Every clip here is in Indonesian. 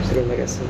Terima kasih.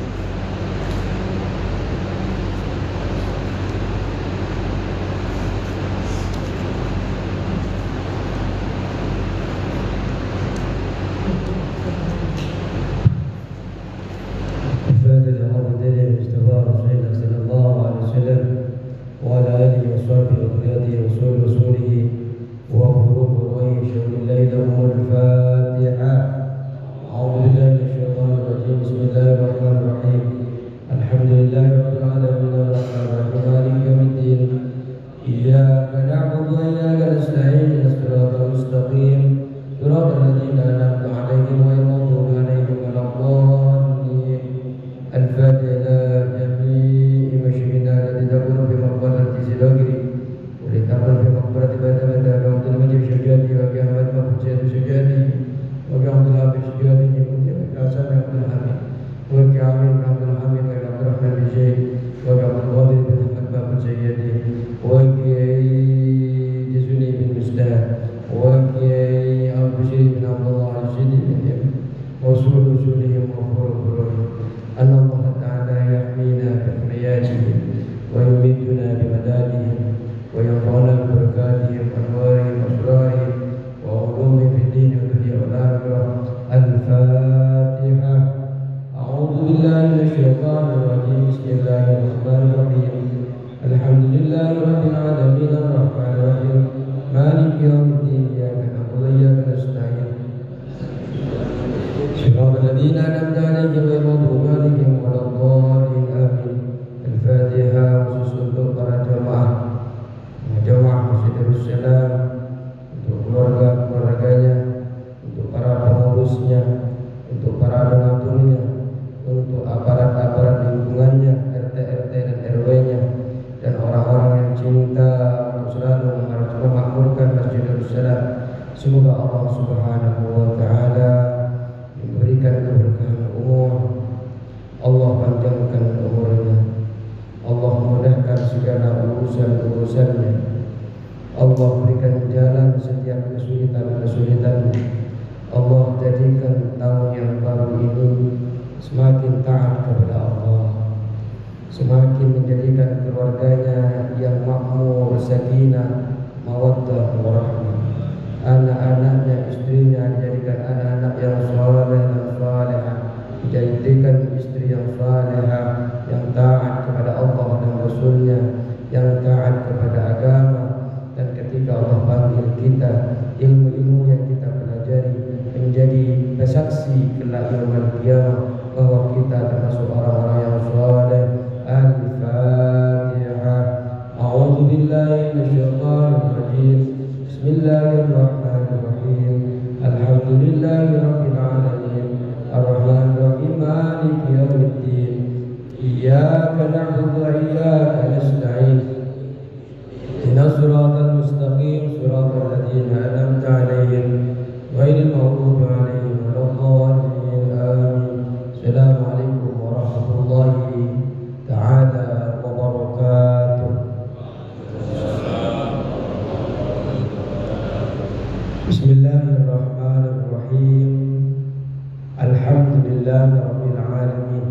Semoga Allah Subhanahu wa Ta'ala memberikan keberkahan umur, Allah panjangkan umurnya, Allah mudahkan segala urusan-urusannya, Allah berikan jalan setiap kesulitan-kesulitannya, Allah jadikan tahun yang baru ini semakin taat kepada Allah, semakin menjadikan keluarganya yang makmur, sakinah, mawaddah, warahmah. Anak-anaknya, istrinya dijadikan anak-anak yang saleh dan salehah, dijadikan istri yang salehah, yang taat kepada Allah dan Rasulnya, yang taat kepada agama. Dan ketika Allah panggil kita, ilmu-ilmu yang kita pelajari menjadi saksi kelak yaumul qiyamah bahwa kita termasuk orang-orang yang saleh. Al-Fatihah. A'udzu billahi minasyaitonir rajim. Bismillahirrahmanirrahim. Alhamdulillahi rabbil alamin. Ar-Rahmanir Rahim. Maliki yaumiddin. Iyyaka na'budu wa iyyaka nasta'in. Ihdinas siratal mustaqim, siratal ladzina an'amta 'alaihim ghairil maghdubi 'alaihim waladdallin. Amin. Assalamualaikum warahmatullahi ta'ala wabarakatuh. Bismillahirrahmanirrahim. Alhamdulillahi rabbil alamin.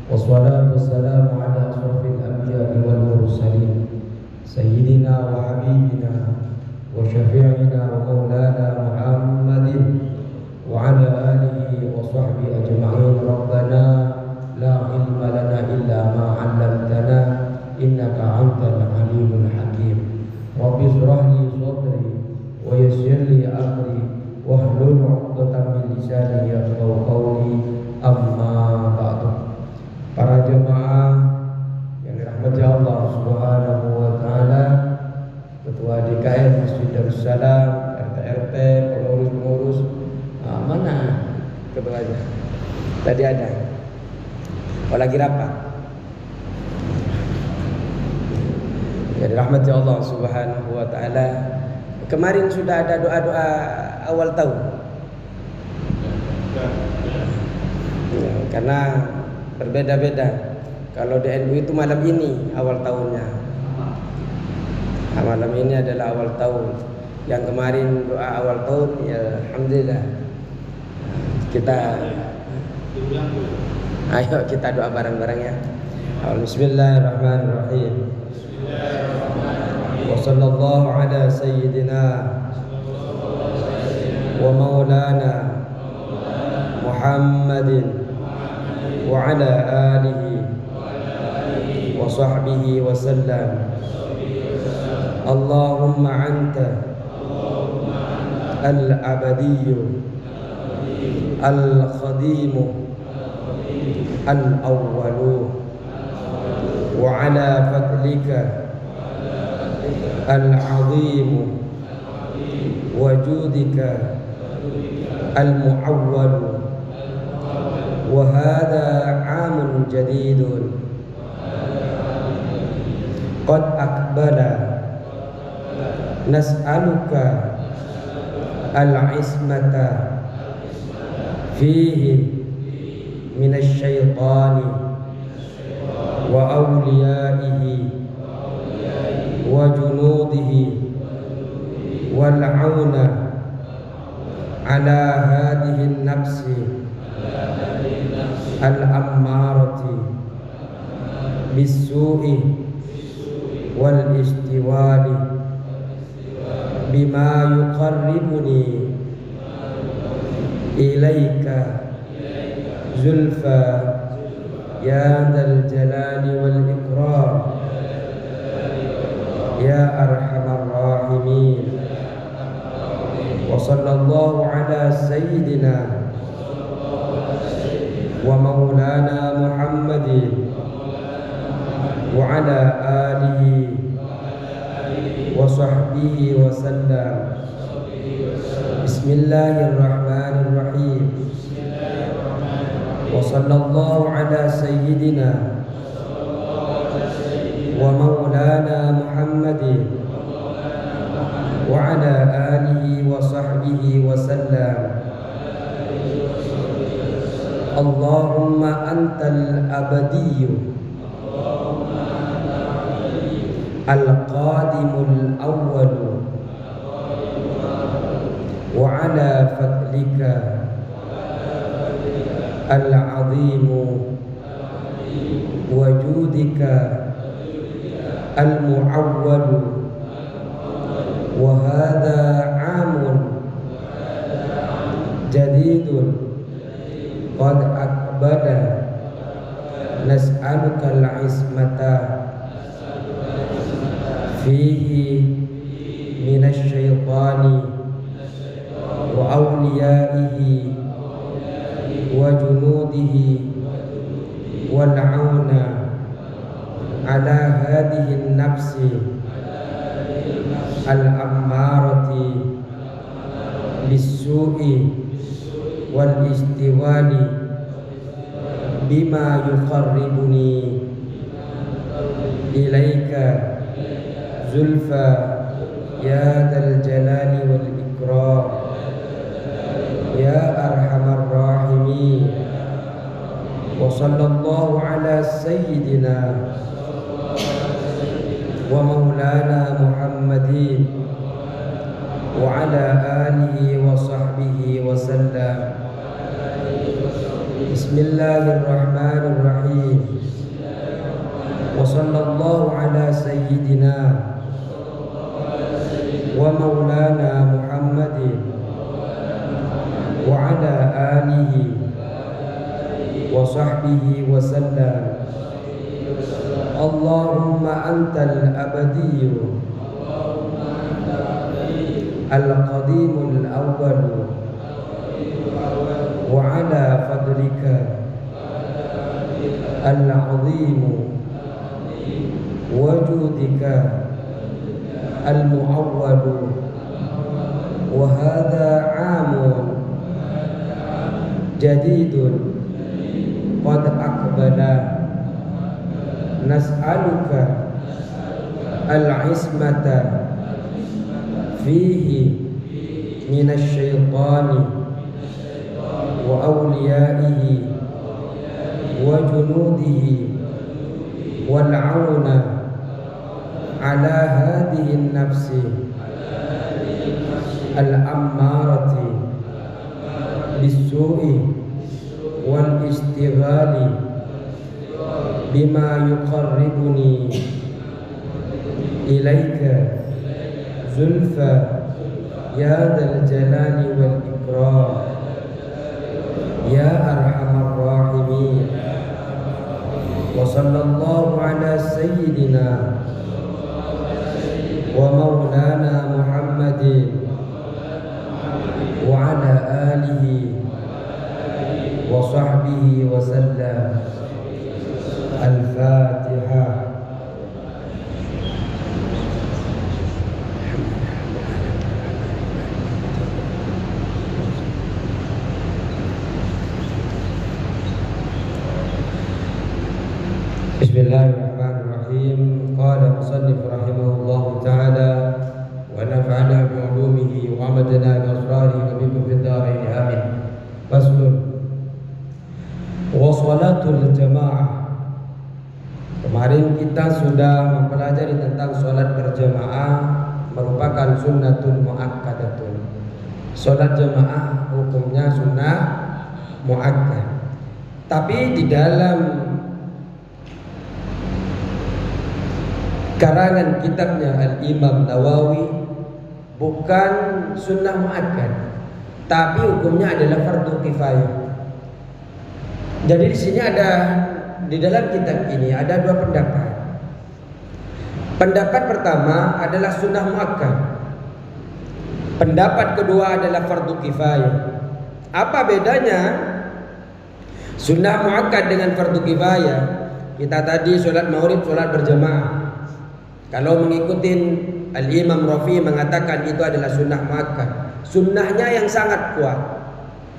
Wassalatu wassalamu ala asrafil anbiya'i wal mursalin, sayyidina wa habibina wa syafi'ina wa maulana Muhammadin wa ala alihi wa sahbihi ajma'in. Rabbana la ilma lana illa ma 'allamtana innaka antal alimul hakim. Rabbi shrah li sadri wa yassir li amri wahlul 'uqdatam min lisani yafqahu qawli. Amma ba'du. Para jemaah yang dirahmati Allah Subhanahu wa Ta'ala, Ketua DKM Masjid Darussalam, RT-RT, pengurus-pengurus, mana ketuanya? Tadi ada. Oh, lagi rapat. Ya, dirahmati Allah Subhanahu wa Ta'ala. Kemarin sudah ada doa-doa awal tahun. Ya, karena berbeda-beda. Kalau di NU itu malam ini awal tahunnya. Nah, malam ini adalah awal tahun. Yang kemarin doa awal tahun, ya alhamdulillah. Kita Ayo kita doa bareng-bareng ya. Bismillahirrahmanirrahim. Wa sallallahu ala sayyidina wa maulana Muhammadin wa ala alihi wa sahbihi wa sallam. Allahumma anta al-abadiyyu al-khadimu al-awwalu wa ala fadlika al-azimu wa judika al-mu'awwalu wa hadha 'amun jadidun qad aqbala nas'aluka al-ismata fihi minasy syaitani wa awliyaihi wa junudihi wal 'auna ala hadhihi an-nafsi al-ammarati bis-su'i wal istiwali bima yuqarribuni ilaika zulfa ya dzal jalali wal ikram ya arhamar rahimin. Wa sallallahu ala sayyidina wa maulana Muhammadin wa ala alihi wa sahbihi wa sallam. Bismillahirrahmanirrahim. Wa sallallahu ala sayyidina wa maulana Muhammadin wa ala alihi wa sahbihi wa sallam. Allahumma antal abadiyyu al-qadimul awwalu wa ala fadlika al-azimu wa judika al-mu'awwalu wa hadha 'amun jadidun qad aqbala nas'aluka al-ismata fihi minasy syaitani wa awliyaihi wa junudihi wal 'auna ala hadhihi an-nafsi al-ammarati bis-su'i wal istiwali bima yuqarribuni ilaika zulfa ya dzal jalali wal ikram ya arhamar rahimin. Wa sallallahu ala sayyidina wa maulana Muhammadin wa ala alihi wa sahbihi wa sallam. Bismillahirrahmanirrahim. Wa sallallahu ala sayyidina wa maulana Muhammadin wa ala alihi wa sahbihi wa sallam. Allahumma antal abadiyyu al-qadimul awwalu wa ala fadlika al-azimu wa judika al-mu'awwalu wa hadha 'amun jadidun qad aqbala nas'aluka al-ismata fihi minasy syaitani wa awliyaihi wa junudihi wal 'auna ala hadhihi an-nafsi al-ammarati bis-su'i wal istighali bima yuqarribuni ilaika zulfa ya dzal jalali wal ikram ya arhamar rahimin. Wa sallallahu ala sayyidina wa maulana Muhammadin wa ala alihi wa sahbihi wa sallam. Al-Fatihah. Bismillahirrahmanirrahim. Qala musannif rahimahullahu ta'ala wa nafa'ana bi'ulumihi wa amadana bi'asrarihi wa bikum fid dharain amin. Faslun wa salatul jamaah. Kemarin kita sudah mempelajari tentang sholat berjamaah merupakan sunnatun muakkadatun. Sholat jamaah hukumnya sunnah muakkad. Tapi di dalam karangan kitabnya Al-Imam Nawawi bukan sunnah muakkad, tapi hukumnya adalah fardu kifayah. Jadi di sini di dalam kitab ini ada dua pendapat. Pendapat pertama adalah sunnah muakkad. Pendapat kedua adalah fardu kifayah. Apa bedanya sunnah muakkad dengan fardu kifayah? Kita tadi sholat maghrib sholat berjamaah. Kalau mengikuti Al-Imam Rafi mengatakan itu adalah sunnah muakkad, sunnahnya yang sangat kuat,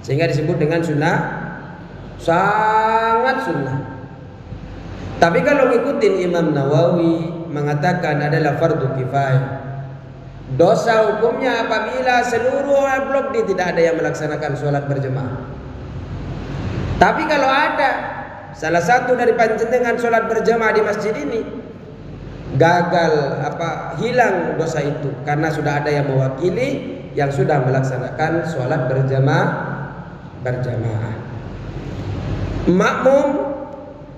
sehingga disebut dengan sunnah sangat sunnah. Tapi kalau mengikuti Imam Nawawi mengatakan adalah fardu kifayah. Dosa hukumnya apabila seluruh blok tidak ada yang melaksanakan sholat berjamaah. Tapi kalau ada salah satu dari panjenengan sholat berjamaah di masjid ini, gagal hilang dosa itu karena sudah ada yang mewakili yang sudah melaksanakan sholat berjamaah. Makmum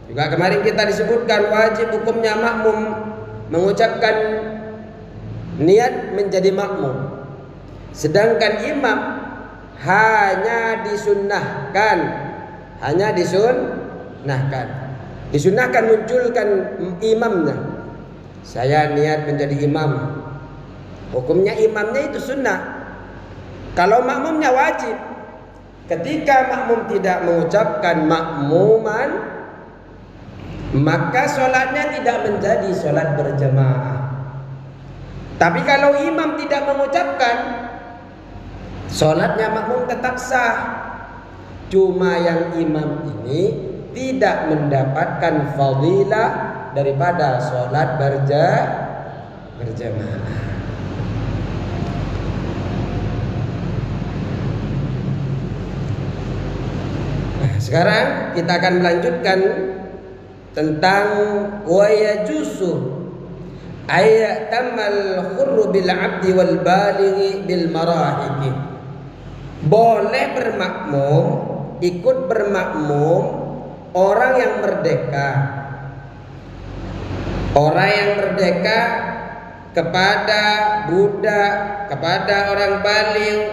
juga kemarin kita disebutkan wajib hukumnya makmum mengucapkan niat menjadi makmum, sedangkan imam hanya disunahkan munculkan imamnya. Saya niat menjadi imam. Hukumnya imamnya itu sunnah. Kalau makmumnya wajib. Ketika makmum tidak mengucapkan makmuman, maka sholatnya tidak menjadi sholat berjamaah. Tapi kalau imam tidak mengucapkan, sholatnya makmum tetap sah. Cuma yang imam ini tidak mendapatkan fadilah daripada sholat berjamaah. Nah, sekarang kita akan melanjutkan tentang wa yajuzu ayatamal khurru bil abdi wal balighi bil marahiki. Boleh bermakmum, ikut bermakmum orang yang merdeka. Orang yang merdeka kepada budak, kepada orang baligh,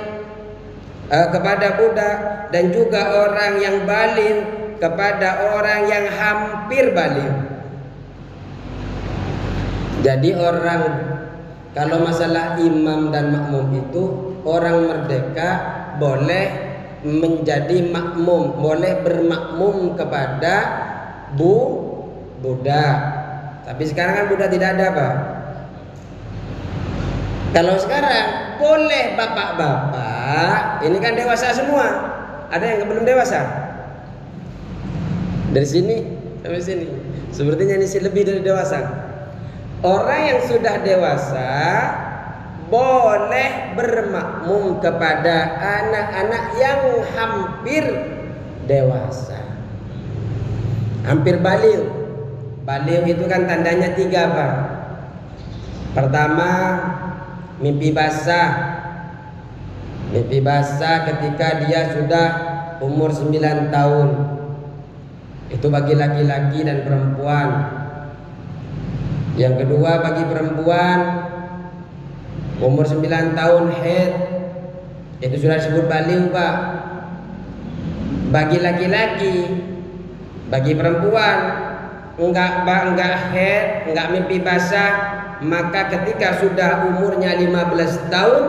kepada budak, dan juga orang yang baligh kepada orang yang hampir baligh. Jadi orang, kalau masalah imam dan makmum itu, orang merdeka boleh menjadi makmum, boleh bermakmum kepada budak. Tapi sekarang kan budak tidak ada, Pak. Kalau sekarang boleh bapak-bapak, ini kan dewasa semua. Ada yang belum dewasa? Dari sini sampai sini. Sepertinya ini sih lebih dari dewasa. Orang yang sudah dewasa boleh bermakmum kepada anak-anak yang hampir dewasa, hampir baligh. Baligh itu kan tandanya 3, Pak. Pertama, mimpi basah. Mimpi basah ketika dia sudah umur 9 tahun. Itu bagi laki-laki dan perempuan. Yang kedua bagi perempuan umur 9 tahun haid. Itu sudah disebut baligh, Pak. Bagi laki-laki, bagi perempuan enggak haid, enggak mimpi basah, maka ketika sudah umurnya 15 tahun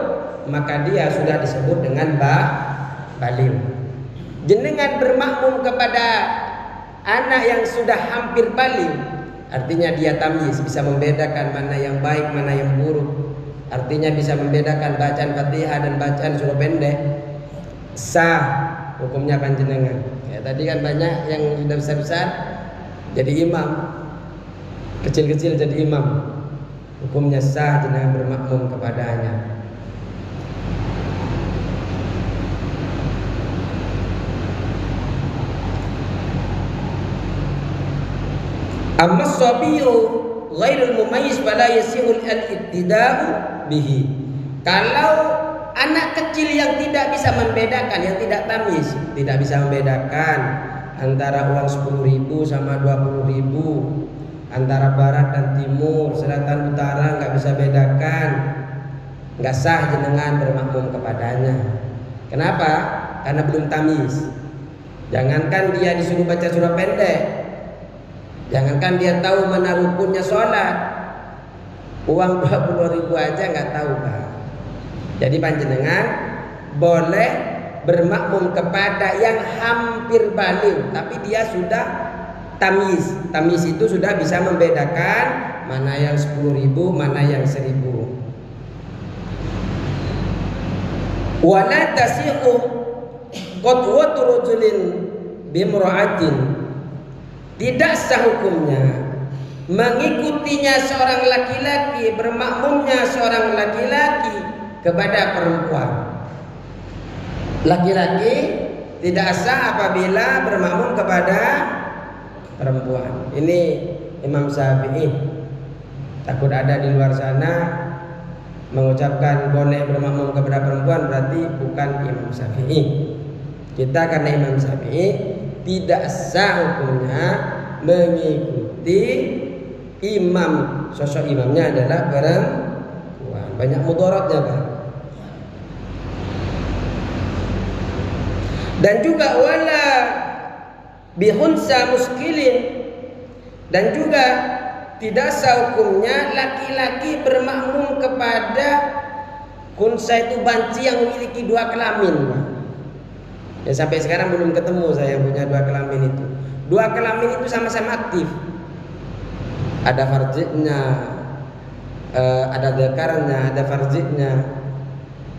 maka dia sudah disebut dengan baligh. Jenengan bermakmum kepada anak yang sudah hampir baligh, artinya dia tamyiz, bisa membedakan mana yang baik, mana yang buruk. Artinya bisa membedakan bacaan Fatihah dan bacaan surah pendek. Sah hukumnya panjenengan. Ya, tadi kan banyak yang sudah besar-besar jadi imam, kecil-kecil jadi imam. Hukumnya sah jenengan bermakmum kepadanya. Amma sabiyu ghairul mumayyiz fala yasihul al-ittida'u bihi. Kalau anak kecil yang tidak bisa membedakan, yang tidak tamyiz, tidak bisa membedakan antara uang 10.000 sama 20.000, antara barat dan timur, selatan utara, nggak bisa bedakan, nggak sah jenengan bermakmum kepadanya. Kenapa? Karena belum tamyiz. Jangankan dia disuruh baca surah pendek, jangankan dia tahu mana rukunnya sholat, uang 20.000 aja nggak tahu, Pak. Jadi panjenengan boleh bermakmum kepada yang hampir baligh, tapi dia sudah tamyiz. Tamyiz itu sudah bisa membedakan mana yang 10.000, mana yang 1.000. Wala tasihu qadwatu rajulin bimra'atin. Tidak sah hukumnya mengikutinya seorang laki-laki, bermakmumnya seorang laki-laki kepada perempuan. Laki-laki tidak sah apabila bermakmum kepada perempuan. Ini Imam Syafi'i. Takut ada di luar sana mengucapkan boleh bermakmum kepada perempuan, berarti bukan Imam Syafi'i. Kita karena Imam Syafi'i tidak sah hukumnya mengikuti imam, sosok imamnya adalah perempuan. Banyak mudaratnya, Pak. Dan juga wala bihunsa muskilin, dan juga tidak sah hukumnya laki-laki bermakmum kepada kunsa, itu banci yang memiliki 2 kelamin, Pak. Ya, sampai sekarang belum ketemu saya yang punya 2 kelamin itu. 2 kelamin itu sama-sama aktif. Ada farji'nya, ada dzakarnya, ada farji'nya.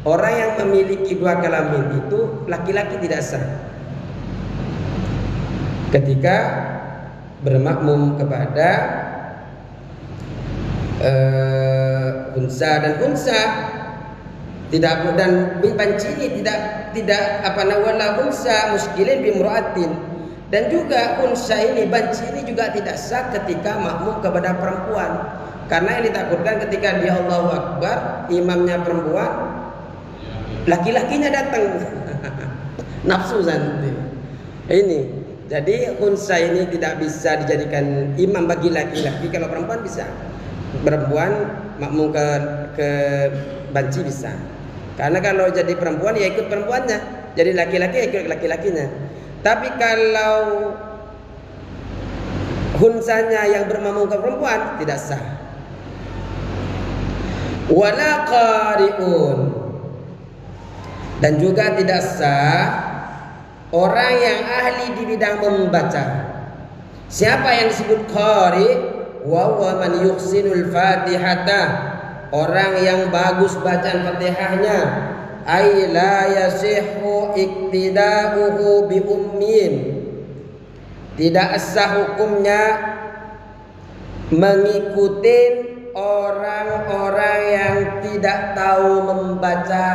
Orang yang memiliki 2 kelamin itu laki-laki tidak sah ketika bermakmum kepada unsa dan unsa. Tidak, dan banci ini tidak apa namanya unsa muskilin bimra'atin, dan juga unsa ini, banci ini juga tidak sah ketika makmum kepada perempuan, karena yang ditakutkan ketika dia Allahu Akbar, imamnya perempuan, laki-lakinya datang nafsu nanti. Ini jadi unsa ini tidak bisa dijadikan imam bagi laki-laki. Kalau perempuan bisa, perempuan makmum ke banci bisa. Karena kalau jadi perempuan ya ikut perempuannya, jadi laki-laki ya ikut laki-lakinya. Tapi kalau hunsanya yang bermakmum ke perempuan tidak sah. Wala qari'un, dan juga tidak sah orang yang ahli di bidang membaca. Siapa yang disebut qari? Wa huwa man yuhsinul fatihata, orang yang bagus bacaan Fatihahnya. Ay la yasihu iktida'uhu bi ummin, tidak sah hukumnya mengikuti orang-orang yang tidak tahu membaca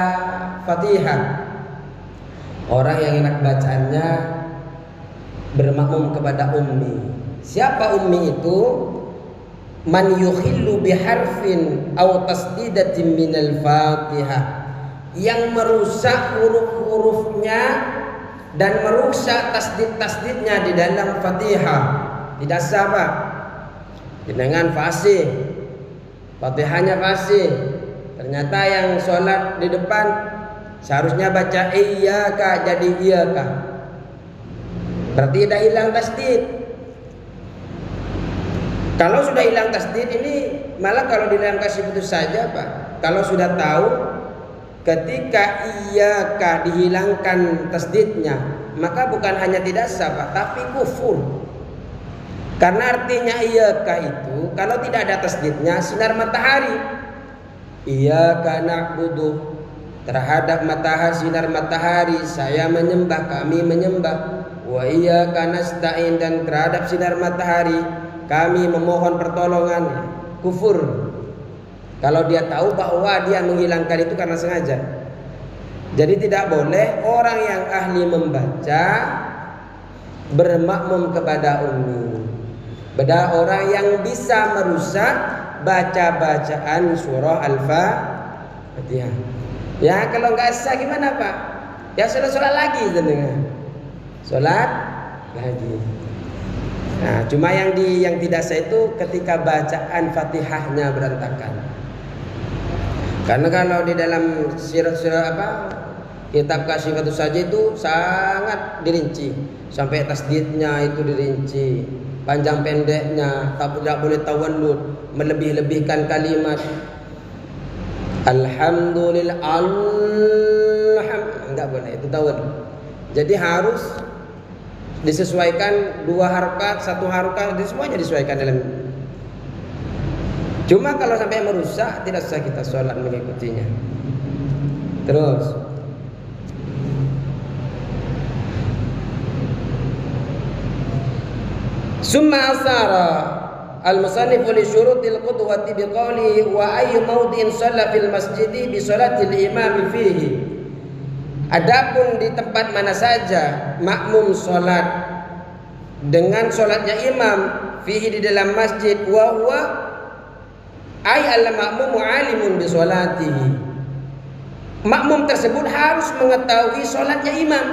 Fatihah. Orang yang enak bacaannya bermakmum kepada ummi. Siapa ummi itu? Man yukhillu biharfin aw tasdidatin minal Fatihah, yang merusak huruf-hurufnya dan merusak tasdid-tasdidnya di dalam Fatihah. Tidak sah, Pak. Dengan fasih, Fatihahnya fasih. Ternyata yang sholat di depan seharusnya baca iyyaka jadi iyyaka. Berarti dah hilang tasdid. Kalau sudah hilang tasdid ini malah kalau di dalam kasih putus saja, Pak. Kalau sudah tahu ketika iyyaka dihilangkan tasdidnya, maka bukan hanya tidak sah, Pak, tapi kufur. Karena artinya iyyaka itu kalau tidak ada tasdidnya sinar matahari. Iyyaka na'budu, terhadap matahari, sinar matahari saya menyembah, kami menyembah. Wa iyyaka nasta'in, dan terhadap sinar matahari kami memohon pertolongan. Kufur. Kalau dia tahu bahwa dia menghilangkan itu karena sengaja. Jadi tidak boleh orang yang ahli membaca bermakmum kepada umum. Beda orang yang bisa merusak baca-bacaan surah Al-Fatihah. Ya kalau nggak sah gimana, Pak? Ya sholat lagi dengan sholat lagi. Nah, cuma yang tidak sah itu ketika bacaan Fatihahnya berantakan. Karena kalau di dalam sirah kitab kasih Fathus saja itu sangat dirinci, sampai tasdidnya itu dirinci, panjang pendeknya, tidak boleh tawallud, melebih-lebihkan kalimat. Alhamdulillah, enggak boleh itu tawallud. Jadi harus disesuaikan 2 harokat, 1 harokat, semuanya disesuaikan dalam. Cuma kalau sampai merusak tidak usah kita sholat mengikutinya. Terus summa asara al-musannifu li syurutil qudwati biqawlihi wa ayyu mawdi'in shalla fil masjidi bi sholatil imami fihi. Adapun di tempat mana saja makmum sholat dengan sholatnya imam fihi di dalam masjid, wa huwa ay al-makmumu alimun bi sholatihi. Makmum tersebut harus mengetahui sholatnya imam.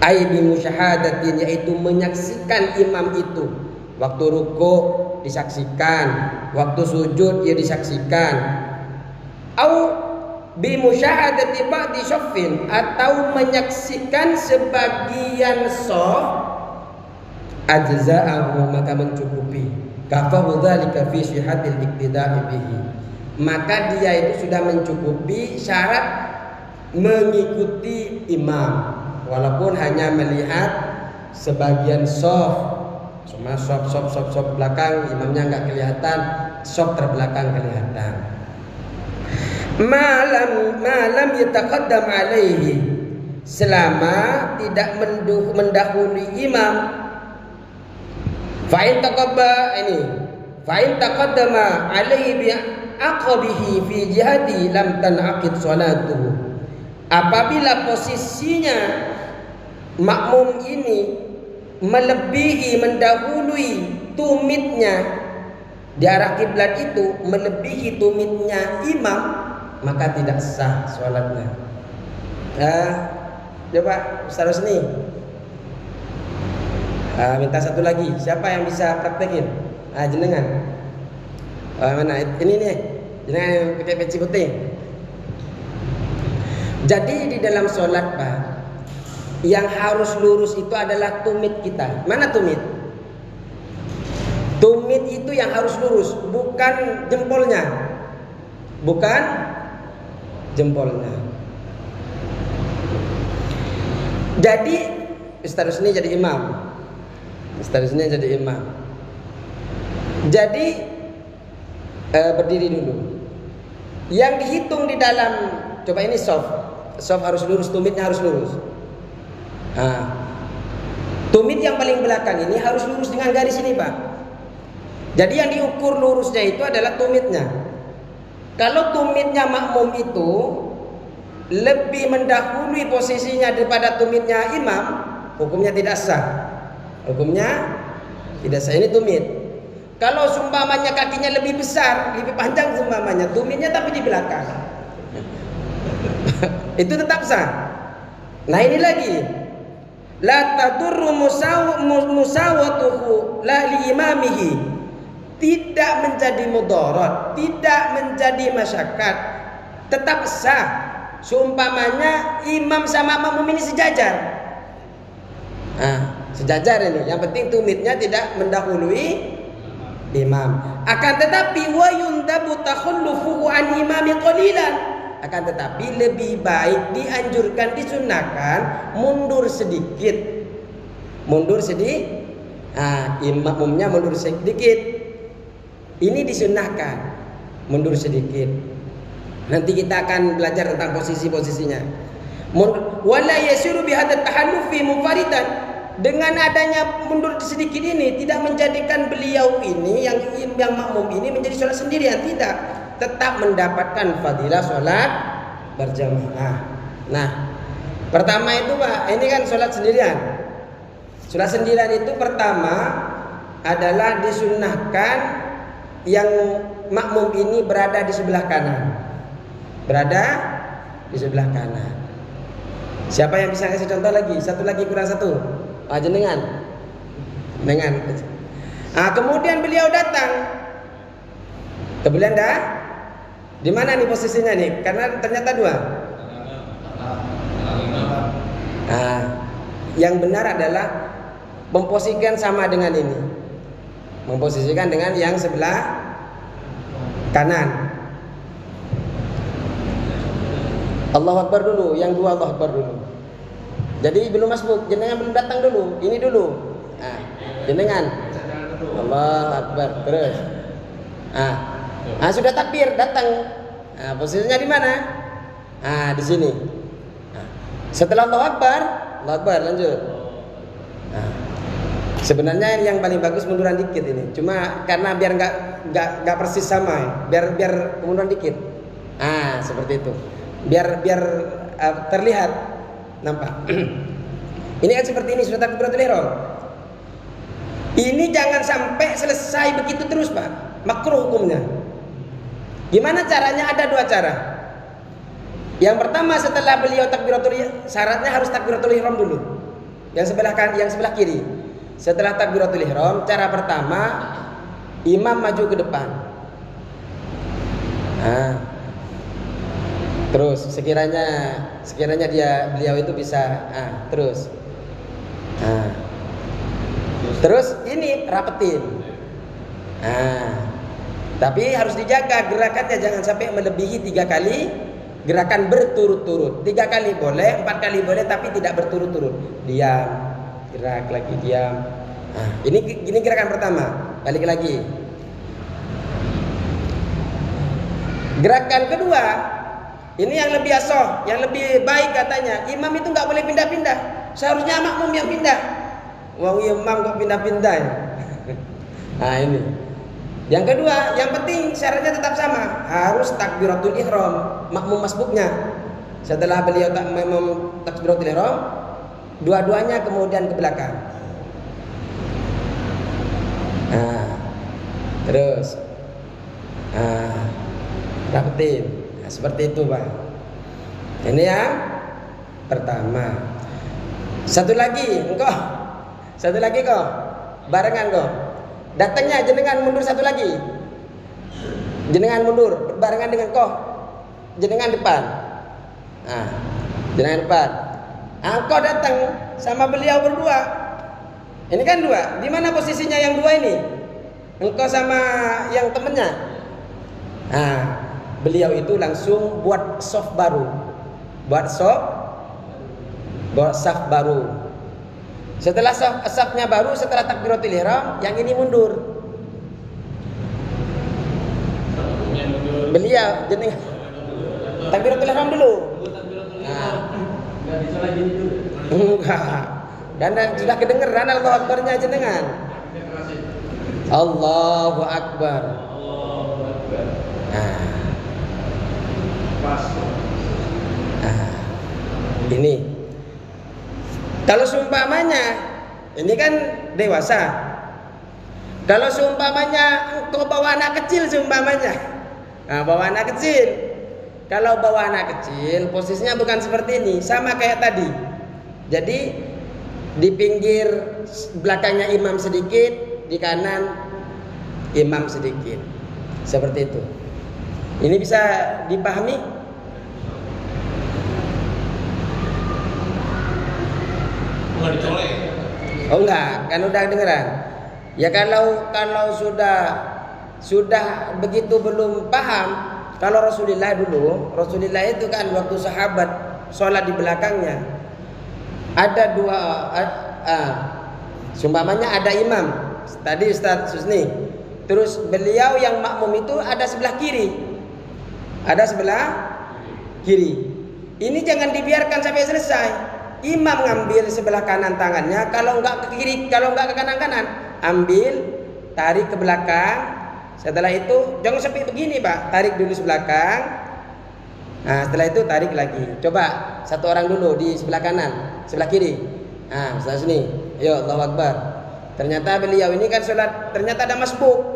Ay bi musyahadatin, yaitu menyaksikan imam itu. Waktu rukuk disaksikan, waktu sujud ya disaksikan. Au bi musyahadati ba'di shaffin, atau menyaksikan sebagian shaf, ajza'ahu, maka mencukupi. Kafahu dzalika fi sihhatil iqtida'i bihi, maka dia itu sudah mencukupi syarat mengikuti imam, walaupun hanya melihat sebagian shaf. Cuma shaf belakang imamnya enggak kelihatan, shaf terbelakang kelihatan. Malam yataqaddam alaihi, selama tidak mendahului imam. Fa'in taqaddama alaihi bi aqabihi fi jihadi lam tanaqid salatuhu. Apabila posisinya makmum ini melebihi, mendahului tumitnya di arah kiblat itu, melebihi tumitnya imam, maka tidak sah sholatnya. Coba Ustaz Rusni, minta satu lagi. Siapa yang bisa praktekin? Jenengan. Mana? Ini nih. Jenengan yang pakai peci putih. Jadi di dalam sholat, Pak, yang harus lurus itu adalah tumit kita. Mana tumit? Tumit itu yang harus lurus, bukan jempolnya. Bukan jempolnya. Jadi Ustaz ini jadi imam. Ustaz ini jadi imam. Jadi berdiri dulu. Yang dihitung di dalam, coba ini soft harus lurus, tumitnya harus lurus. Tumit yang paling belakang ini harus lurus dengan garis ini, Pak. Jadi yang diukur lurusnya itu adalah tumitnya. Kalau tumitnya makmum itu lebih mendahului posisinya daripada tumitnya imam, hukumnya tidak sah. Hukumnya tidak sah. Ini tumit. Kalau sumpamanya kakinya lebih besar, lebih panjang sumpamanya, tumitnya tapi di belakang, itu tetap sah. Nah ini lagi, la tadurru musawatuhu la li imamihi, tidak menjadi mudarat, tidak menjadi masyakat, tetap sah. Seumpamanya imam sama makmum ini sejajar. Sejajar ini, yang penting tumitnya tidak mendahului imam. Akan tetapi wa yundabu takhullufuhu an imami qalilan. Akan tetapi lebih baik dianjurkan, disunnahkan mundur sedikit. Mundur sedikit. Imamnya mundur sedikit. Ini disunnahkan. Mundur sedikit. Nanti kita akan belajar tentang posisi-posisinya. Wala yasiru bihadza tahallufi munfaridan. Dengan adanya mundur sedikit ini tidak menjadikan beliau ini yang makmum ini menjadi sholat sendirian, tidak, tetap mendapatkan fadilah sholat berjamaah. Nah, pertama itu Pak, ini kan sholat sendirian. Sholat sendirian itu pertama adalah disunnahkan yang makmum ini berada di sebelah kanan. Berada di sebelah kanan. Siapa yang bisa kasih contoh lagi? Satu lagi kurang satu. Jenengan. Kemudian beliau datang. Kemudian di mana nih posisinya nih? Karena ternyata dua. Yang benar adalah memposisikan sama dengan ini. Memposisikan dengan yang sebelah kanan. Allahu Akbar dulu, yang dua Allahu Akbar dulu. Jadi belum masbuk, jenengan belum datang dulu, ini dulu. Jenengan Allahu Akbar terus. Sudah takbir datang. Posisinya di mana? Di sini. Setelah Allahu Akbar lanjut. Sebenarnya yang paling bagus munduran dikit ini. Cuma karena biar nggak persis sama, biar munduran dikit. Seperti itu. Biar terlihat. Nampak? Ini kan seperti ini sudah takbiratul ihram. Ini jangan sampai selesai begitu terus, Pak. Makruh hukumnya. Gimana caranya? Ada dua cara. Yang pertama, setelah beliau takbiratul ihram, syaratnya harus takbiratul ihram dulu. Yang sebelah kanan, yang sebelah kiri. Setelah takbiratul ihram, cara pertama imam maju ke depan. Terus sekiranya beliau itu bisa terus ini rapetin. Tapi harus dijaga gerakannya, jangan sampai melebihi 3 kali gerakan berturut-turut. 3 kali boleh, 4 kali boleh, tapi tidak berturut-turut. Diam, gerak lagi, diam. Ini gerakan pertama. Balik lagi. Gerakan kedua, ini yang lebih asoh, yang lebih baik katanya. Imam itu nggak boleh pindah-pindah. Seharusnya makmum yang pindah. Wah, imam kok pindah-pindah ya? Ini. Yang kedua, yang penting syaratnya tetap sama. Harus takbiratul ihram, makmum masbuknya. Setelah beliau takbiratul ihram, dua-duanya kemudian ke belakang. Terus rapetin. Seperti itu, Pak. Ini yang pertama. Satu lagi kok. Barengan kok. Datangnya jenengan mundur satu lagi. Jenengan mundur barengan dengan kok. Jenengan depan. Jenengan depan. Kok datang sama beliau berdua. Ini kan dua. Di mana posisinya yang dua ini? Engkau sama yang temennya. Beliau itu langsung buat saf baru. Saf baru. Setelah safnya baru, setelah takbiratul ihram, yang ini mundur. Beliau jeneng takbiratul ihram dulu. Enggak. Karena sudah kedengeran Allahu Akbarnya jenengan. Allahu Akbar. Ini kalau seumpamanya ini kan dewasa. Kalau seumpamanya engkau bawa anak kecil seumpamanya, bawa anak kecil. Kalau bawa anak kecil posisinya bukan seperti ini, sama kayak tadi. Jadi di pinggir belakangnya imam sedikit, di kanan imam sedikit. Seperti itu. Ini bisa dipahami? Enggak dicolek. Oh enggak, kan udah dengeran. Ya kalau sudah begitu belum paham, kalau Rasulullah itu kan waktu sahabat sholat di belakangnya ada sumpamanya ada imam tadi Ustaz Susni, terus beliau yang makmum itu ada sebelah kiri, ini jangan dibiarkan sampai selesai. Imam ngambil sebelah kanan tangannya, kalau enggak ke kiri, kalau enggak ke kanan, ambil, tarik ke belakang. Setelah itu jangan sampai begini Pak, tarik dulu sebelakang. Nah setelah itu tarik lagi. Coba satu orang dulu di sebelah kanan, sebelah kiri. Nah setelah sini, yo Allahu Akbar. Ternyata beliau ini kan sholat, ternyata ada masbuk,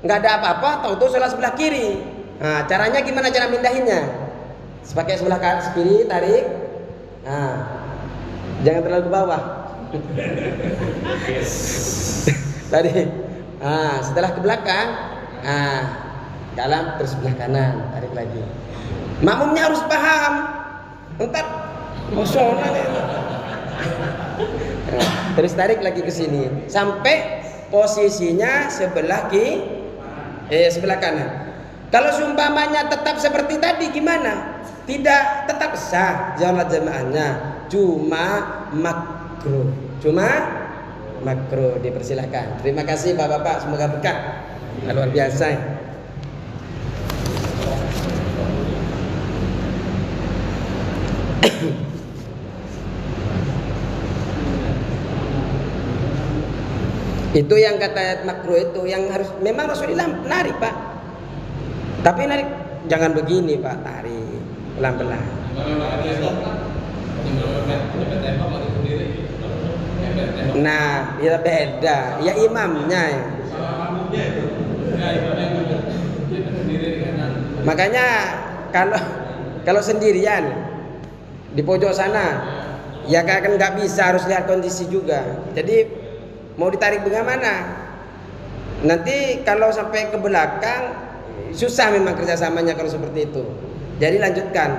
nggak ada apa-apa, tahu-tahu sholat sebelah kiri. Nah caranya gimana cara mindahinnya? Pakai sebelah kiri, tarik. Nah, jangan terlalu ke bawah. Tarik. Nah, setelah ke belakang, dalam terus sebelah kanan, tarik lagi. Makmumnya harus paham. Entar mau sholat ya. Terus tarik lagi ke sini sampai posisinya sebelah sebelah kanan. Kalau seumpamanya tetap seperti tadi gimana? Tidak, tetap sah sholat jamaahnya, cuma makruh. Dipersilakan. Terima kasih Bapak-bapak, semoga berkah. Luar biasa. Itu yang kata makruh itu yang harus memang Rasulullah narik Pak. Tapi narik jangan begini Pak, tarik pelan-pelan. Nah, ya beda. Ya imamnya. Makanya kalau sendirian di pojok sana, ya kan nggak bisa, harus lihat kondisi juga. Jadi mau ditarik bagaimana? Nanti kalau sampai ke belakang susah memang kerjasamanya kalau seperti itu. Jadi lanjutkan,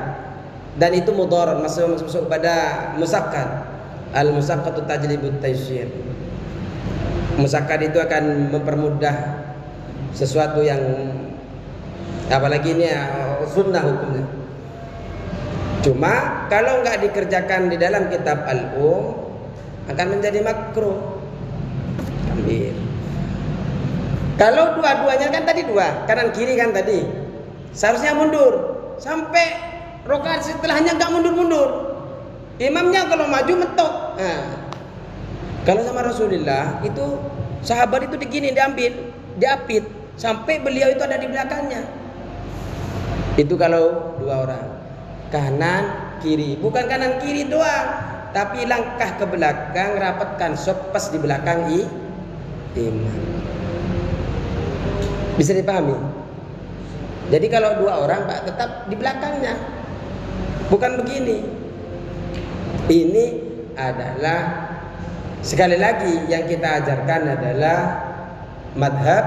dan itu mudharat, masuk pada musakkat. Al musakkatu tajlibut taysir. Musakkat itu akan mempermudah sesuatu yang apalagi ini sunnah hukumnya. Cuma kalau nggak dikerjakan di dalam kitab al-um akan menjadi makruh. Ambil. Kalau dua-duanya kan tadi dua, kanan kiri kan tadi, seharusnya mundur. Sampai rakaat setelahnya nggak mundur-mundur. Imamnya kalau maju mentok. Nah, kalau sama Rasulullah itu sahabat itu begini diapit sampai beliau itu ada di belakangnya. Itu kalau dua orang, kanan kiri, bukan kanan kiri doang, tapi langkah ke belakang, rapatkan sop pas di belakang imam. Bisa dipahami? Jadi kalau dua orang Pak tetap di belakangnya, bukan begini. Ini adalah sekali lagi yang kita ajarkan adalah madhab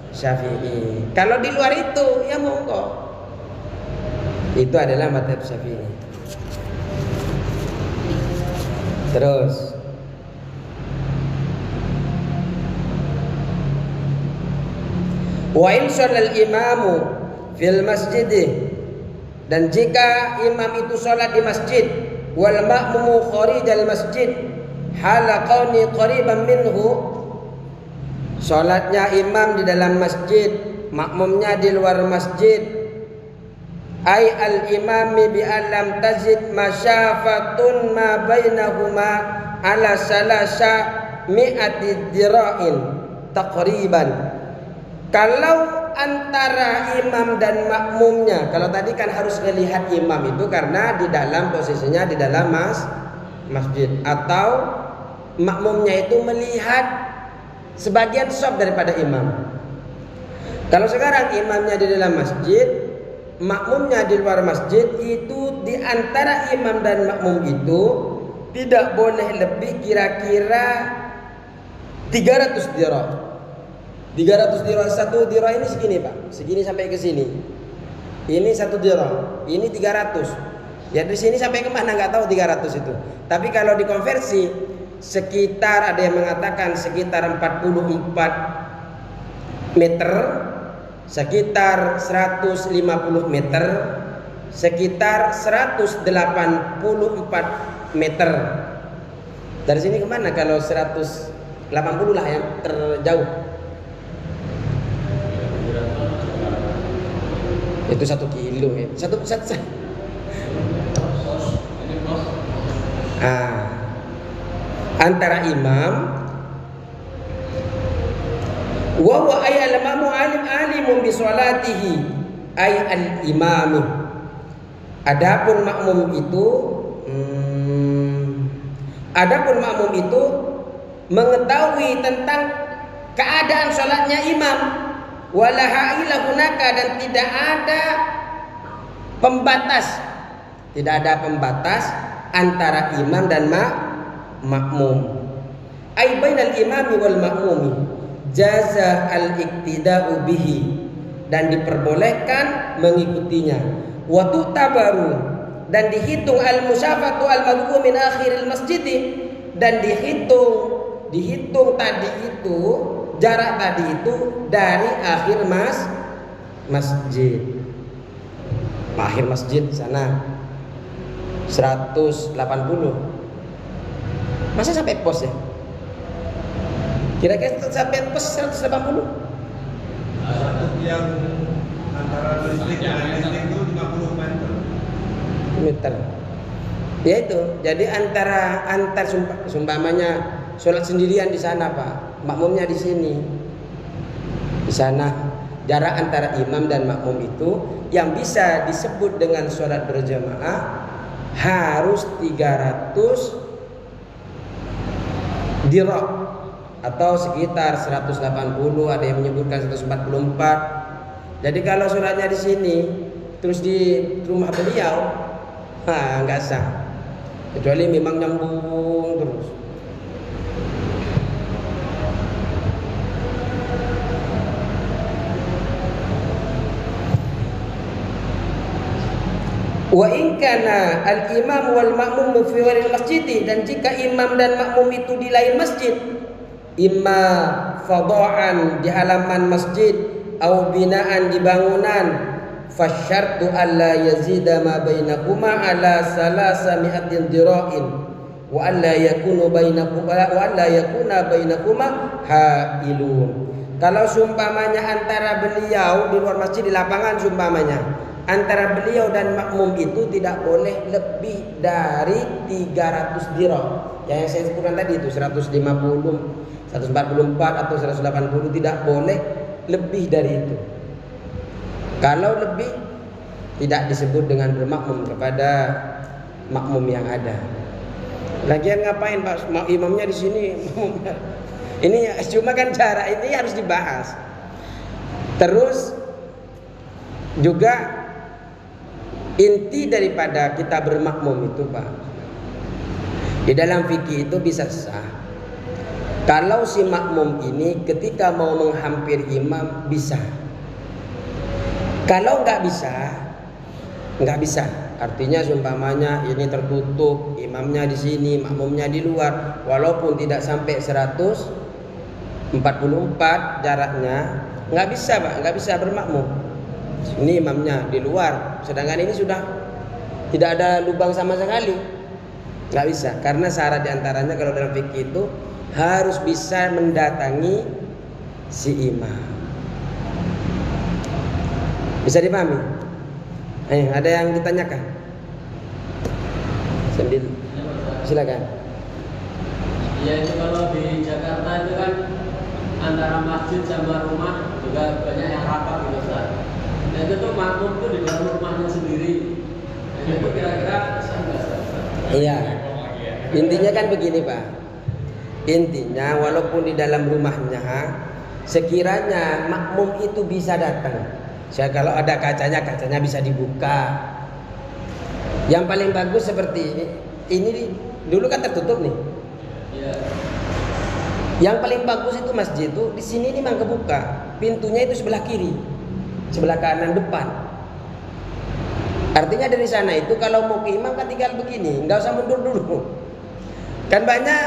Syafi'i. Kalau di luar itu ya monggo. Itu adalah madhab Syafi'i. Terus wa in shallal imamu fil masjid, dan jika imam itu sholat di masjid, wal ma'mumu kharijal masjid hala qauni qariban minhu, sholatnya imam di dalam masjid, makmumnya di luar masjid, ay al imami bi alam tazid masyafatun ma bainahuma ala salasa mi'ati dira'in taqriban. Kalau antara imam dan makmumnya, kalau tadi kan harus melihat imam itu karena di dalam posisinya di dalam masjid, atau makmumnya itu melihat sebagian shaf daripada imam. Kalau sekarang imamnya di dalam masjid, makmumnya di luar masjid, itu di antara imam dan makmum itu tidak boleh lebih kira-kira 300 dirham. 300 dirham, satu dirham ini segini Pak, segini sampai ke sini. Ini satu dirham, ini 300. Ya dari sini sampai kemana nggak tahu 300 itu. Tapi kalau dikonversi sekitar, ada yang mengatakan sekitar 44 meter, sekitar 150 meter, sekitar 184 meter. Dari sini kemana kalau 180 lah yang terjauh? Itu 1 kilo ya. Satu. Antara imam wa huwa ay al-imamu alimun bi sholatihi ay al-imami. Adapun makmum itu mengetahui tentang keadaan sholatnya imam, wala haila hunaka, dan tidak ada pembatas antara imam dan makmum. Ai bainal imami wal makmumi jaza al-iktida'u bihi, dan diperbolehkan mengikutinya. Wa tu'tabaru, dan dihitung al-musyafatu al-madhkur min akhiril masjid, dan dihitung tadi itu, jarak tadi itu dari akhir masjid. Akhir masjid sana 180. Masa sampai pos ya? Kira-kira sampai pos 180? Yang antara listrik dengan listrik itu 50 meter. Ya itu. Jadi antar sumpamanya sholat sendirian di sana Pak, makmumnya di sini. Di sana jarak antara imam dan makmum itu yang bisa disebut dengan sholat berjamaah harus 300 dirham atau sekitar 180, ada yang menyebutkan 144. Jadi kalau sholatnya di sini terus di rumah beliau, nggak sah, kecuali memang nyambung terus. Wa in kana al-imam wal ma'mum fi ghairil masjid, dan jika imam dan makmum itu di lain masjid, imma fadha'an di halaman masjid au binaan di bangunan, fasyartu alla yazida ma bainakuma ala salasami'atin dira'in wa alla yakuna bainakuma hailun. Kalau sumpamanya antara beliau di luar masjid, di lapangan sumpamanya, antara beliau dan makmum itu tidak boleh lebih dari 300 dirham. Yang saya sebutkan tadi itu 150, 144 atau 180, tidak boleh lebih dari itu. Kalau lebih tidak disebut dengan bermakmum kepada makmum yang ada. Lagian ngapain Pak? Imamnya di sini. Ini cuma kan jarak ini harus dibahas. Terus juga inti daripada kita bermakmum itu Pak, di dalam fikih itu bisa sah kalau si makmum ini ketika mau menghampiri imam bisa. Kalau nggak bisa, artinya sumpamanya ini tertutup, imamnya di sini, makmumnya di luar, walaupun tidak sampai 144 jaraknya, nggak bisa Pak, nggak bisa bermakmum. Ini imamnya di luar, sedangkan ini sudah tidak ada lubang sama sekali, nggak bisa. Karena syarat diantaranya kalau dalam fikih itu harus bisa mendatangi si imam. Bisa dipahami? Ada yang ditanyakan? Sambil silakan. Ya itu kalau di Jakarta itu kan antara masjid sama rumah juga banyak yang rapat gitu Ustaz. Dan itu tuh makmum tuh di dalam rumahnya sendiri. Itu kira-kira sah nggak Ustaz? Iya. Intinya kan begini Pak. Intinya walaupun di dalam rumahnya, sekiranya makmum itu bisa datang. Kalau ada kacanya bisa dibuka. Yang paling bagus seperti ini Dulu kan tertutup nih. Iya. Yang paling bagus itu masjid itu di sini ini memang kebuka. Pintunya itu sebelah kiri, sebelah kanan depan. Artinya dari sana itu kalau mau ke imam kan tinggal begini, nggak usah mundur dulu. Kan banyak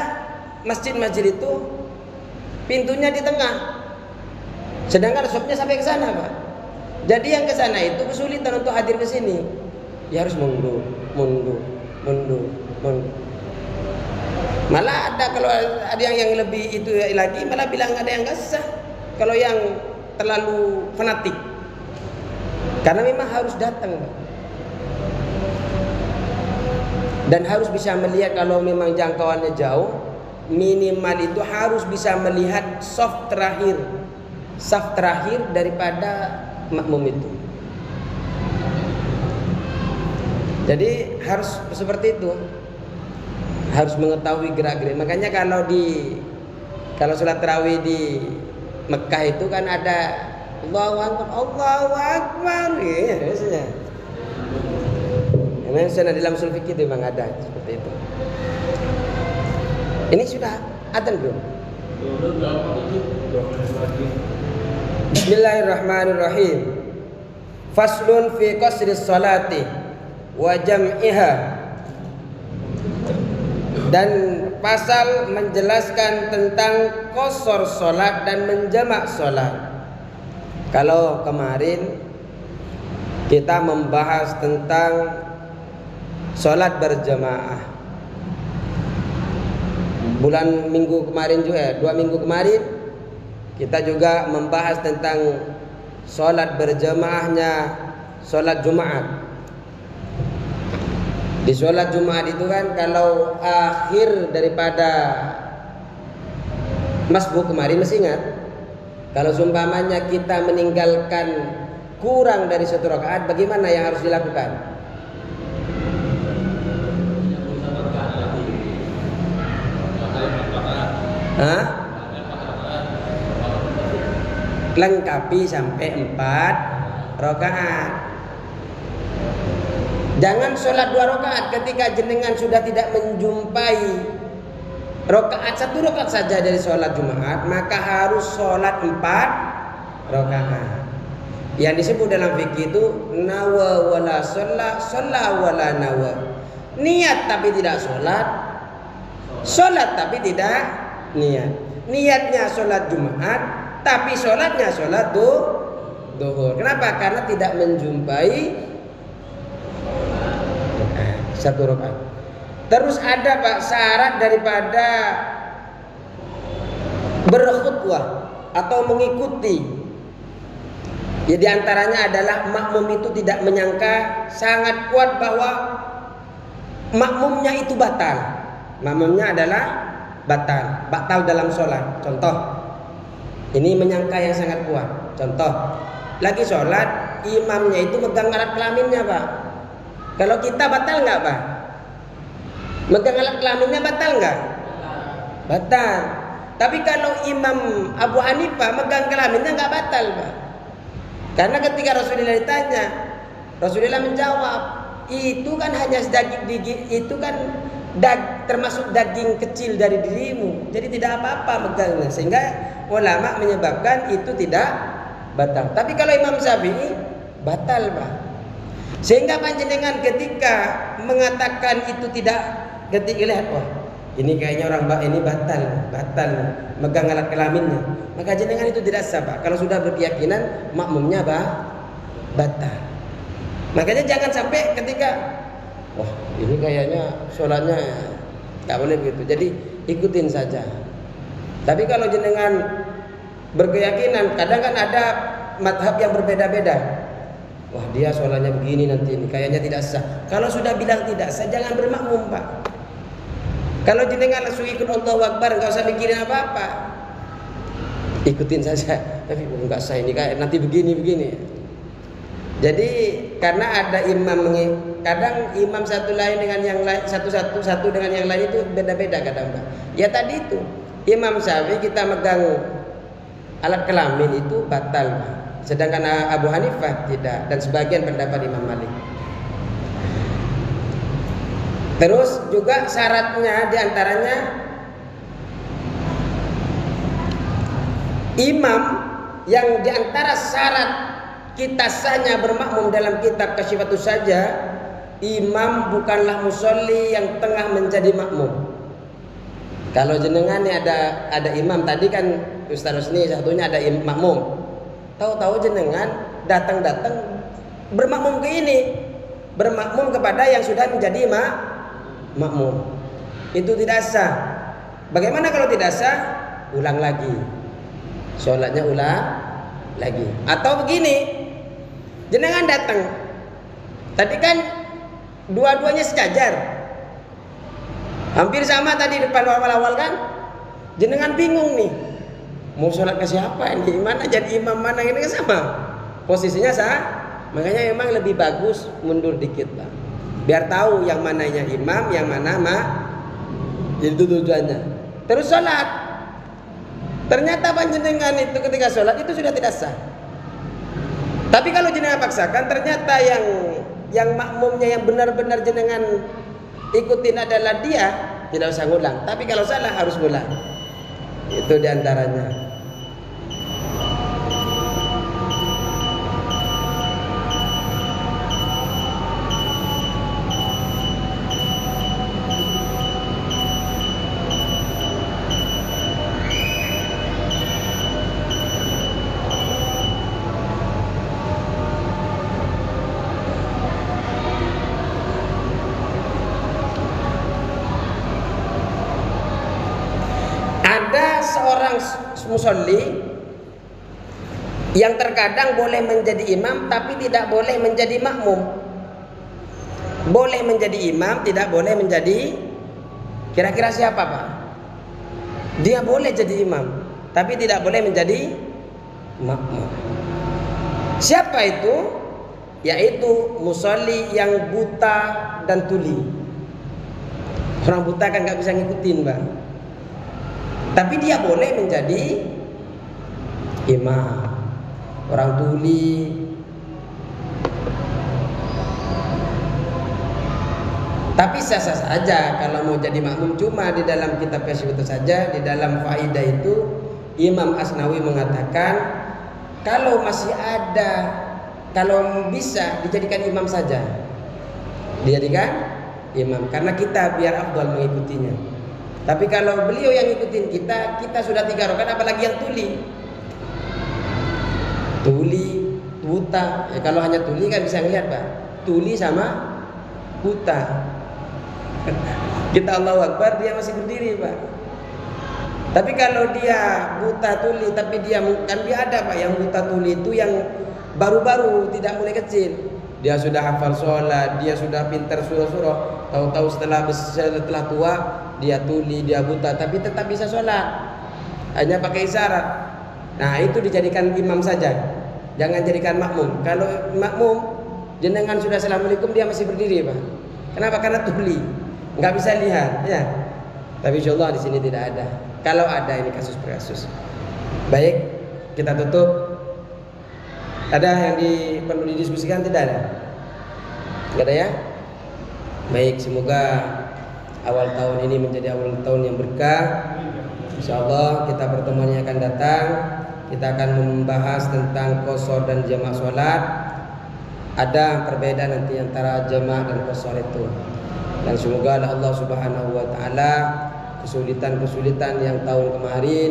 masjid-masjid itu pintunya di tengah, sedangkan shopnya sampai ke sana, Pak. Jadi yang ke sana itu kesulitan untuk hadir ke sini. Ya harus mundur. Malah ada kalau ada yang lebih itu lagi malah bilang ada yang nggak sah kalau yang terlalu fanatik. Karena memang harus datang, Pak. Dan harus bisa melihat kalau memang jangkauannya jauh, minimal itu harus bisa melihat saf terakhir daripada makmum itu. Jadi harus seperti itu. Harus mengetahui gerak-gerik. Makanya kalau sholat tarawih di Mekah itu kan ada Allahu Akbar. Ya, biasanya. Memang sudah dalam usul fikih itu memang ada seperti itu. Ini sudah adzan belum? Bismillahirrahmanirrahim. Faslun fi qasri sholati wa jam'iha. Dan pasal menjelaskan tentang qasar sholat dan menjamak sholat. Kalau kemarin kita membahas tentang sholat berjamaah, minggu kemarin juga, 2 minggu kemarin kita juga membahas tentang sholat berjamaahnya sholat Jumat. Di sholat Jumat itu kan kalau akhir daripada masbuk kemarin masih ingat, kalau seumpamanya kita meninggalkan kurang dari 1 rakaat, bagaimana yang harus dilakukan? Lengkapi sampai 4 rakaat. Jangan sholat 2 rakaat ketika jenengan sudah tidak menjumpai rakaat 1 rakaat saja dari sholat Jumat, maka harus sholat 4 rakaat. Yang disebut dalam fikih itu nawa wala sholla wala nawa. Niat tapi tidak sholat, sholat tapi tidak niat. Niatnya sholat Jumat, tapi sholatnya sholat duhur. Kenapa? Karena tidak menjumpai 1 rakaat. Terus ada Pak syarat daripada berkhutbah atau mengikuti. Ya di antaranya adalah makmum itu tidak menyangka sangat kuat bahwa makmumnya itu batal. Makmumnya adalah batal dalam sholat. Contoh, ini menyangka yang sangat kuat. Contoh, lagi sholat imamnya itu megang alat kelaminnya, Pak. Kalau kita batal nggak, Pak? Megang alat kelaminnya batal nggak? Batal. Tapi kalau Imam Abu Hanifah megang kelaminnya nggak batal, Pak. Karena ketika Rasulullah ditanya, Rasulullah menjawab, itu kan hanya daging, itu kan termasuk daging kecil dari dirimu, jadi tidak apa-apa megangnya. Sehingga ulama menyebabkan itu tidak batal. Tapi kalau Imam Syafi'i batal, Pak. Sehingga panjenengan ketika mengatakan itu tidak, ketika lihat, wah ini kayaknya orang ini batal megang alat kelaminnya, maka jenengan itu tidak sah, Pak. Kalau sudah berkeyakinan makmumnya batal. Makanya jangan sampai ketika wah ini kayaknya sholatnya nggak boleh begitu, jadi ikutin saja. Tapi kalau jenengan berkeyakinan, kadang kan ada madhab yang berbeda-beda. Wah dia sholatnya begini nanti ini kayaknya tidak sah. Kalau sudah bilang tidak sah, jangan bermakmum, Pak. Kalau jenengan langsung ikut Allahu Akbar, nggak usah mikirin apa-apa, ikutin saja. Tapi nggak sah ini kayak nanti begini. Jadi karena ada imam, kadang imam satu lain dengan yang lain, satu dengan yang lain itu beda-beda kadang, Pak. Ya tadi itu Imam Syafi'i kita megang alat kelamin itu batal, Pak. Sedangkan Abu Hanifah tidak, dan sebagian pendapat Imam Malik. Terus juga syaratnya diantaranya imam, yang diantara syarat kita sahnya bermakmum dalam kitab Kasyifatus saja, imam bukanlah musolli yang tengah menjadi makmum. Kalau jenengan nih ada imam tadi kan Ustaz Rusni, satunya ada makmum. Tahu-tahu jenengan datang bermakmum ke ini, bermakmum kepada yang sudah menjadi makmum. Itu tidak sah. Bagaimana kalau tidak sah? Ulang lagi. Sholatnya ulang lagi. Atau begini, jenengan datang. Tadi kan dua-duanya sejajar. Hampir sama tadi depan awal-awal kan. Jenengan bingung nih. Mau sholat ke siapa ini? Mana jadi imam, mana ini sama. Posisinya sah. Makanya memang lebih bagus mundur dikit lah. Biar tahu yang mananya imam, yang mana itu tujuannya. Terus sholat. Ternyata panjenengan itu ketika sholat itu sudah tidak sah. Tapi kalau jenengan paksakan, ternyata yang makmumnya yang benar-benar jenengan ikutin adalah dia, tidak usah ngulang. Tapi kalau salah harus ngulang. Itu diantaranya. Seorang musolli yang terkadang boleh menjadi imam tapi tidak boleh menjadi makmum. Boleh menjadi imam, tidak boleh menjadi, kira-kira siapa Pak? Dia boleh jadi imam tapi tidak boleh menjadi makmum. Siapa itu? Yaitu musolli yang buta dan tuli. Orang buta kan nggak bisa ngikutin Bang. Tapi dia boleh menjadi imam. Orang tuli tapi sah-sah saja kalau mau jadi makmum. Cuma di dalam kitab Kasyifatus saja, di dalam faidah itu Imam Asnawi mengatakan kalau masih ada, kalau bisa dijadikan imam saja. Dijadikan imam karena kita biar afdal mengikutinya. Tapi kalau beliau yang ngikutin kita sudah 3 rakaat, apalagi yang tuli. Tuli, buta. Ya kalau hanya tuli kan bisa ngelihat Pak. Tuli sama buta. Kita Allahu Akbar, dia masih berdiri Pak. Tapi kalau dia buta tuli, tapi dia kan dia ada Pak yang buta tuli itu yang baru-baru, tidak mulai kecil. Dia sudah hafal sholat, dia sudah pintar surah-surah. Tahu-tahu setelah tua dia tuli, dia buta, tapi tetap bisa sholat. Hanya pakai isyarat. Nah itu dijadikan imam saja. Jangan jadikan makmum. Kalau makmum, jenengan sudah assalamualaikum dia masih berdiri Pak. Kenapa? Karena tuli, nggak bisa lihat. Ya. Tapi insyaallah di sini tidak ada. Kalau ada ini kasus per kasus. Baik, kita tutup. Ada yang perlu didiskusikan? Tidak ada? Tidak ada ya? Baik, semoga awal tahun ini menjadi awal tahun yang berkah. InsyaAllah kita pertemuan yang akan datang, kita akan membahas tentang qashar dan jamaah sholat. Ada perbedaan nanti antara jamaah dan qashar itu. Dan semoga Allah Subhanahu wa taala kesulitan-kesulitan yang tahun kemarin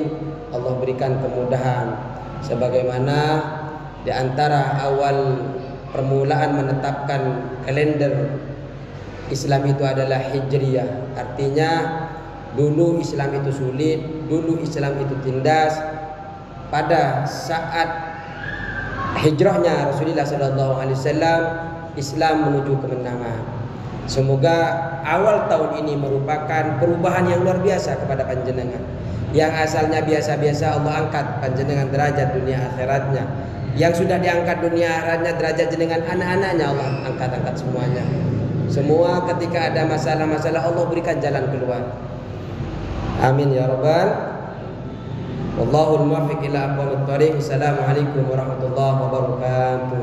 Allah berikan kemudahan. Sebagaimana di antara awal permulaan menetapkan kalender Islam itu adalah Hijriyah. Artinya dulu Islam itu sulit, dulu Islam itu tindas. Pada saat hijrahnya Rasulullah SAW, Islam menuju kemenangan. Semoga awal tahun ini merupakan perubahan yang luar biasa kepada panjenengan. Yang asalnya biasa-biasa Allah angkat panjenengan derajat dunia akhiratnya. Yang sudah diangkat dunia akhiratnya derajat jenengan anak-anaknya Allah angkat-angkat semuanya. Semua ketika ada masalah-masalah Allah berikan jalan keluar. Amin ya rabbal. Wallahul muwaffiq ila aqwamit thoriq. Assalamualaikum warahmatullahi wabarakatuh.